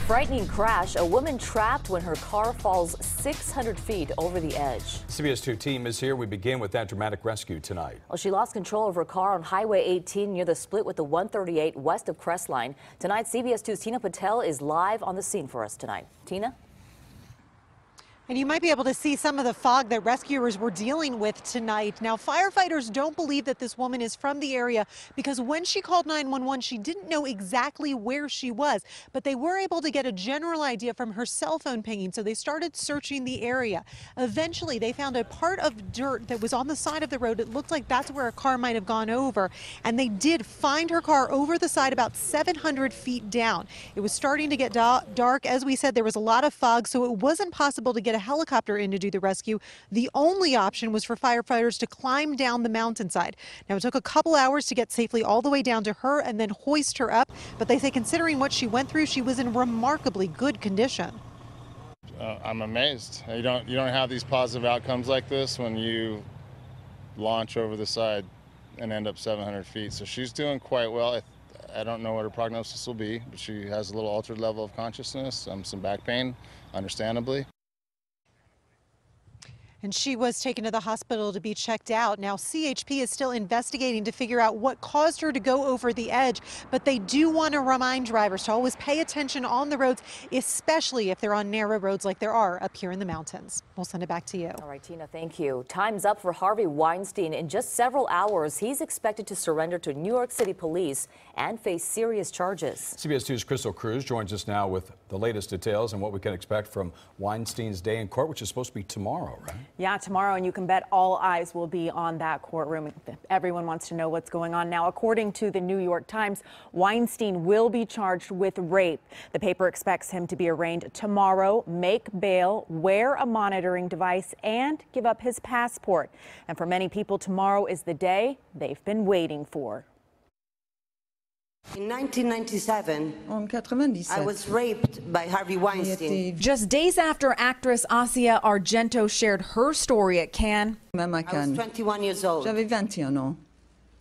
frightening crash. A woman trapped when her car falls 600 feet over the edge. CBS 2 team is here. We begin with that dramatic rescue tonight. Well, she lost control of her car on Highway 18 near the split with the 138 west of Crestline. Tonight, CBS 2's Tina Patel is live on the scene for us tonight. Tina? And you might be able to see some of the fog that rescuers were dealing with tonight. Now, firefighters don't believe that this woman is from the area because when she called 911, she didn't know exactly where she was. But they were able to get a general idea from her cell phone pinging, so they started searching the area. Eventually, they found a part of dirt that was on the side of the road. It looked like that's where a car might have gone over. And they did find her car over the side about 700 feet down. It was starting to get dark. As we said, there was a lot of fog, so it wasn't possible to get a helicopter in to do the rescue. The only option was for firefighters to climb down the mountainside. Now, it took a couple hours to get safely all the way down to her and then hoist her up. But they say considering what she went through, she was in remarkably good condition. I'm amazed. You don't have these positive outcomes like this when you launch over the side and end up 700 feet. So she's doing quite well. I don't know what her prognosis will be, but she has a little altered level of consciousness, some back pain, understandably. And she was taken to the hospital to be checked out. Now, CHP is still investigating to figure out what caused her to go over the edge. But they do want to remind drivers to always pay attention on the roads, especially if they're on narrow roads like there are up here in the mountains. We'll send it back to you. All right, Tina, thank you. Time's up for Harvey Weinstein. In just several hours, he's expected to surrender to New York City police and face serious charges. CBS 2's Crystal Cruz joins us now with the latest details and what we can expect from Weinstein's day in court, which is supposed to be tomorrow, right? Yeah, tomorrow, and you can bet all eyes will be on that courtroom. Everyone wants to know what's going on now. According to the New York Times, Weinstein will be charged with rape. The paper expects him to be arraigned tomorrow, make bail, wear a monitoring device, and give up his passport. And for many people, tomorrow is the day they've been waiting for. In 1997, I was raped by Harvey Weinstein. Just days after actress Asia Argento shared her story at Cannes, I was 21 years old.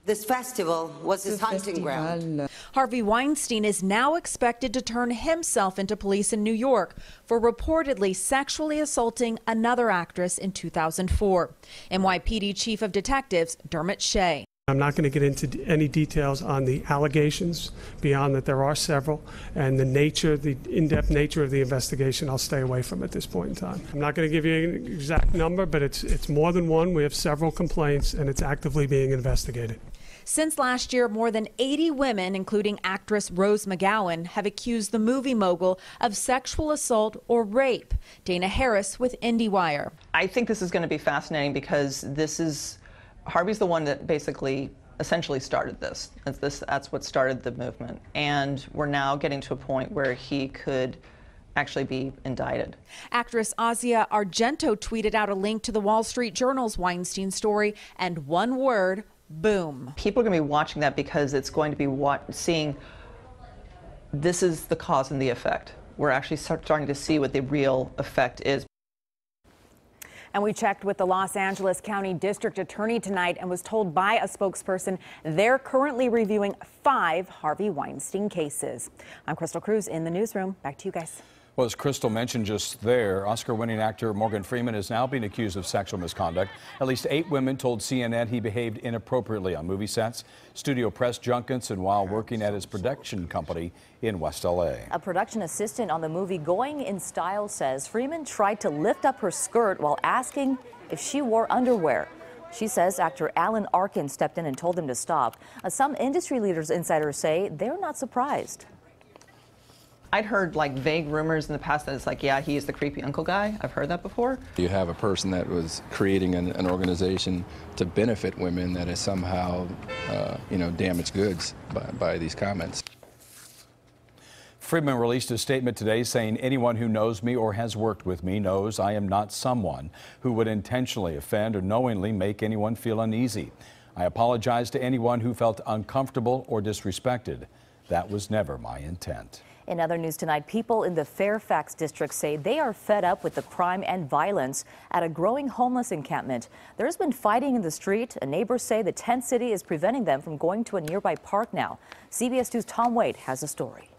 This festival was his hunting ground. Harvey Weinstein is now expected to turn himself into police in New York for reportedly sexually assaulting another actress in 2004. NYPD Chief of Detectives Dermot Shea. I'm not going to get into any details on the allegations beyond that there are several, and the in-depth nature of the investigation I'll stay away from at this point in time. I'm not going to give you an exact number, but it's more than one. We have several complaints and it's actively being investigated. Since last year, more than 80 women, including actress Rose McGowan, have accused the movie mogul of sexual assault or rape. Dana Harris with IndieWire. I think this is going to be fascinating because Harvey's the one that essentially started this. That's what started the movement. And we're now getting to a point where he could actually be indicted. Actress Asia Argento tweeted out a link to the Wall Street Journal's Weinstein story and one word, boom. People are going to be watching that because it's going to be seeing this is the cause and the effect. We're actually starting to see what the real effect is. And we checked with the Los Angeles County District Attorney tonight and was told by a spokesperson they're currently reviewing 5 Harvey Weinstein cases. I'm Crystal Cruz in the newsroom. Back to you guys. Well, as Crystal mentioned just there, Oscar-winning actor Morgan Freeman is now being accused of sexual misconduct. At least 8 women told CNN he behaved inappropriately on movie sets, studio press junkets, and while working at his production company in West L.A. A production assistant on the movie Going in Style says Freeman tried to lift up her skirt while asking if she wore underwear. She says actor Alan Arkin stepped in and told him to stop. Some industry leaders, insiders say, they're not surprised. I'd heard vague rumors in the past that it's yeah, he is the creepy uncle guy. I've heard that before. You have a person that was creating an organization to benefit women that is somehow, damaged goods by these comments. Freeman released a statement today saying anyone who knows me or has worked with me knows I am not someone who would intentionally offend or knowingly make anyone feel uneasy. I apologize to anyone who felt uncomfortable or disrespected. That was never my intent. In other news tonight, people in the Fairfax district say they are fed up with the crime and violence at a growing homeless encampment. There's been fighting in the street, and neighbors say the tent city is preventing them from going to a nearby park now. CBS 2's Tom Wade has a story.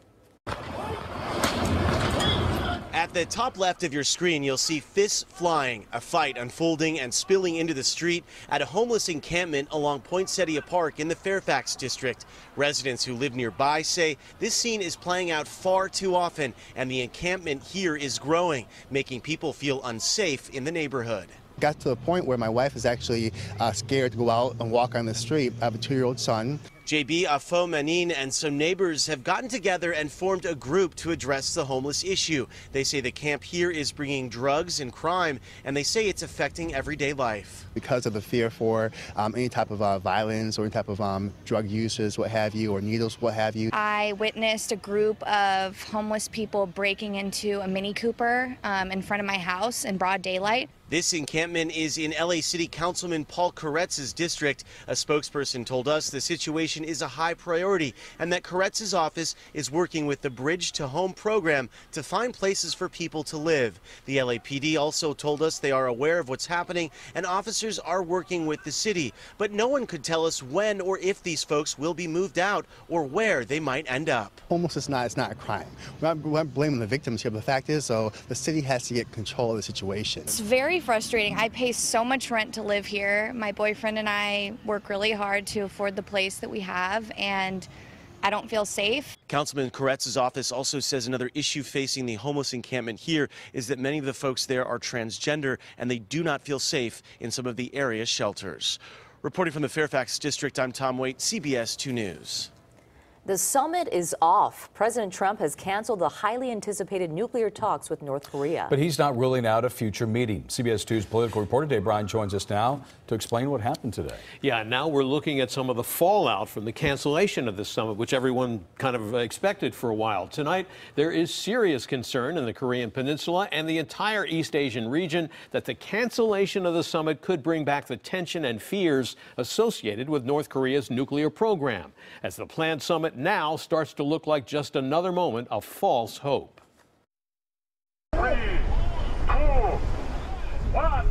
the top left of your screen, you'll see fists flying, a fight unfolding and spilling into the street at a homeless encampment along Poinsettia Park in the Fairfax district. Residents who live nearby say this scene is playing out far too often, and the encampment here is growing, making people feel unsafe in the neighborhood. Got to the point where my wife is actually scared to go out and walk on the street. I have a 2-year-old son. JB Afo Manin and some neighbors have gotten together and formed a group to address the homeless issue. They say the camp here is bringing drugs and crime, and they say it's affecting everyday life. Because of the fear for any type of violence or any type of drug uses, what have you, or needles, what have you. I witnessed a group of homeless people breaking into a Mini Cooper in front of my house in broad daylight. This encampment is in LA City Councilman Paul Koretz's district. A spokesperson told us the situation is a high priority and that Koretz's office is working with the Bridge to Home program to find places for people to live. The LAPD also told us they are aware of what's happening and officers are working with the city. But no one could tell us when or if these folks will be moved out or where they might end up. Homelessness is not a crime. We're not blaming the victims here, but the fact is, though, the city has to get control of the situation. It's very frustrating. I pay so much rent to live here. My boyfriend and I work really hard to afford the place that we have, and I don't feel safe. Councilman Koretz's office also says another issue facing the homeless encampment here is that many of the folks there are transgender and they do not feel safe in some of the area shelters. Reporting from the Fairfax district, I'm Tom Waite, CBS 2 News. The summit is off. President Trump has canceled the highly anticipated nuclear talks with North Korea. But he's not ruling out a future meeting. CBS 2's political reporter Dave Bryan joins us now to explain what happened today. Yeah, now we're looking at some of the fallout from the cancellation of this summit, which everyone kind of expected for a while. Tonight, there is serious concern in the Korean Peninsula and the entire East Asian region that the cancellation of the summit could bring back the tension and fears associated with North Korea's nuclear program, as the planned summit now starts to look like just another moment of false hope. 3, 2, 1.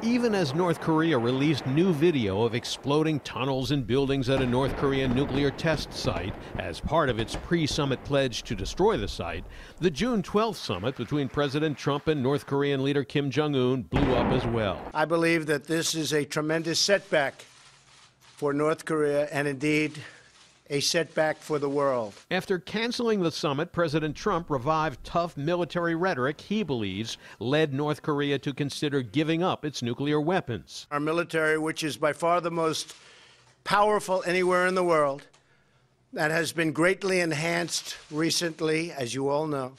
Even as North Korea released new video of exploding tunnels and buildings at a North Korean nuclear test site as part of its pre-summit pledge to destroy the site, the June 12th summit between President Trump and North Korean leader Kim Jong-un blew up as well. I believe that this is a tremendous setback for North Korea and indeed a setback for the world. After canceling the summit, President Trump revived tough military rhetoric he believes led North Korea to consider giving up its nuclear weapons. Our military, which is by far the most powerful anywhere in the world, that has been greatly enhanced recently, as you all know,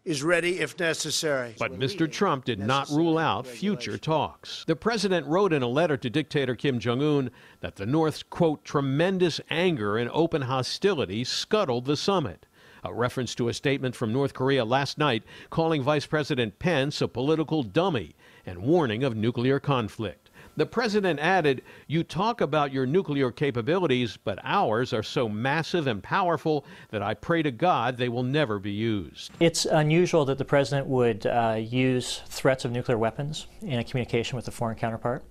is ready if necessary. But Mr. Trump did not rule out future talks. The president wrote in a letter to dictator Kim Jong-un that the North's, quote, tremendous anger and open hostility scuttled the summit, a reference to a statement from North Korea last night calling Vice President Pence a political dummy and warning of nuclear conflict. The president added, "You talk about your nuclear capabilities, but ours are so massive and powerful that I pray to God they will never be used." It's unusual that the president would use threats of nuclear weapons in a communication with a foreign counterpart.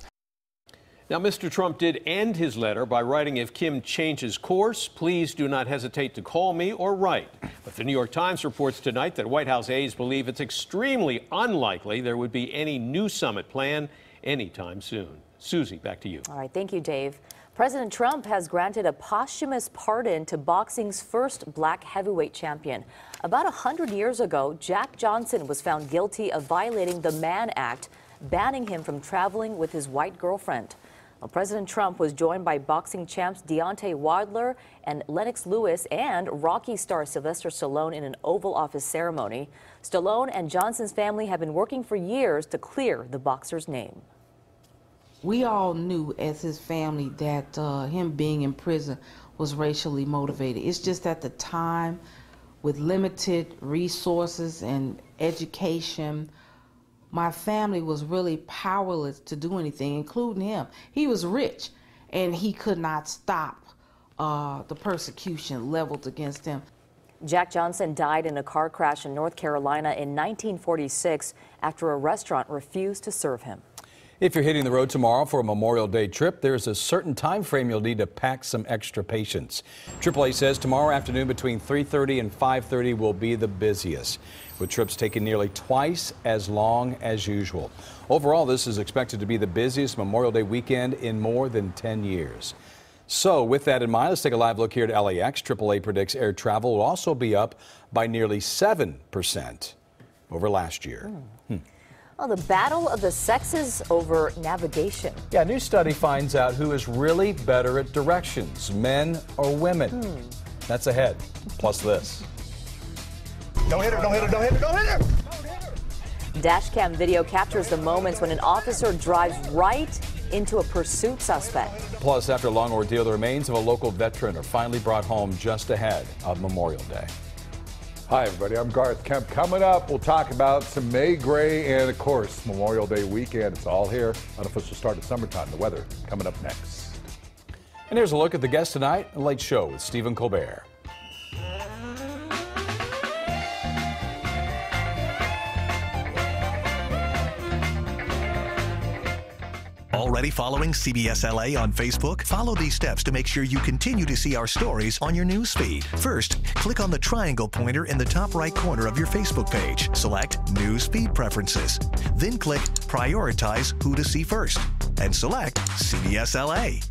Now, Mr. Trump did end his letter by writing, "If Kim changes course, please do not hesitate to call me or write." But the New York Times reports tonight that White House aides believe it's extremely unlikely there would be any new summit plan anytime soon. Susie, back to you. All right, thank you, Dave. President Trump has granted a posthumous pardon to boxing's first black heavyweight champion. About 100 years ago, Jack Johnson was found guilty of violating the Mann Act, banning him from traveling with his white girlfriend. Well, President Trump was joined by boxing champs Deontay Wilder and Lennox Lewis and Rocky star Sylvester Stallone in an Oval Office ceremony. Stallone and Johnson's family have been working for years to clear the boxer's name. We all knew as his family that him being in prison was racially motivated. It's just at the time, with limited resources and education, my family was really powerless to do anything, including him. He was rich, and he could not stop the persecution leveled against him. Jack Johnson died in a car crash in North Carolina in 1946 after a restaurant refused to serve him. If you're hitting the road tomorrow for a Memorial Day trip, there's a certain time frame you'll need to pack some extra patience. AAA says tomorrow afternoon between 3:30 and 5:30 will be the busiest, with trips taking nearly twice as long as usual. Overall, this is expected to be the busiest Memorial Day weekend in more than 10 years. So with that in mind, let's take a live look here at LAX. AAA predicts air travel will also be up by nearly 7% over last year. Well, the battle of the sexes over navigation. Yeah, a new study finds out who is really better at directions, men or women. That's ahead. Plus this. Don't hit her, don't hit her, don't hit her, don't hit her! Dashcam video captures the moments when an officer drives right into a pursuit suspect. Plus, after a long ordeal, the remains of a local veteran are finally brought home just ahead of Memorial Day. Hi, everybody. I'm Garth Kemp. Coming up, we'll talk about some May gray and, of course, Memorial Day weekend. It's all here. Unofficial start of summertime. The weather coming up next. And here's a look at the guest tonight, a Late Show with Stephen Colbert. Already following CBS LA on Facebook? Follow these steps to make sure you continue to see our stories on your news feed. First, click on the triangle pointer in the top right corner of your Facebook page. Select News Feed Preferences. Then click Prioritize Who to See First and select CBS LA.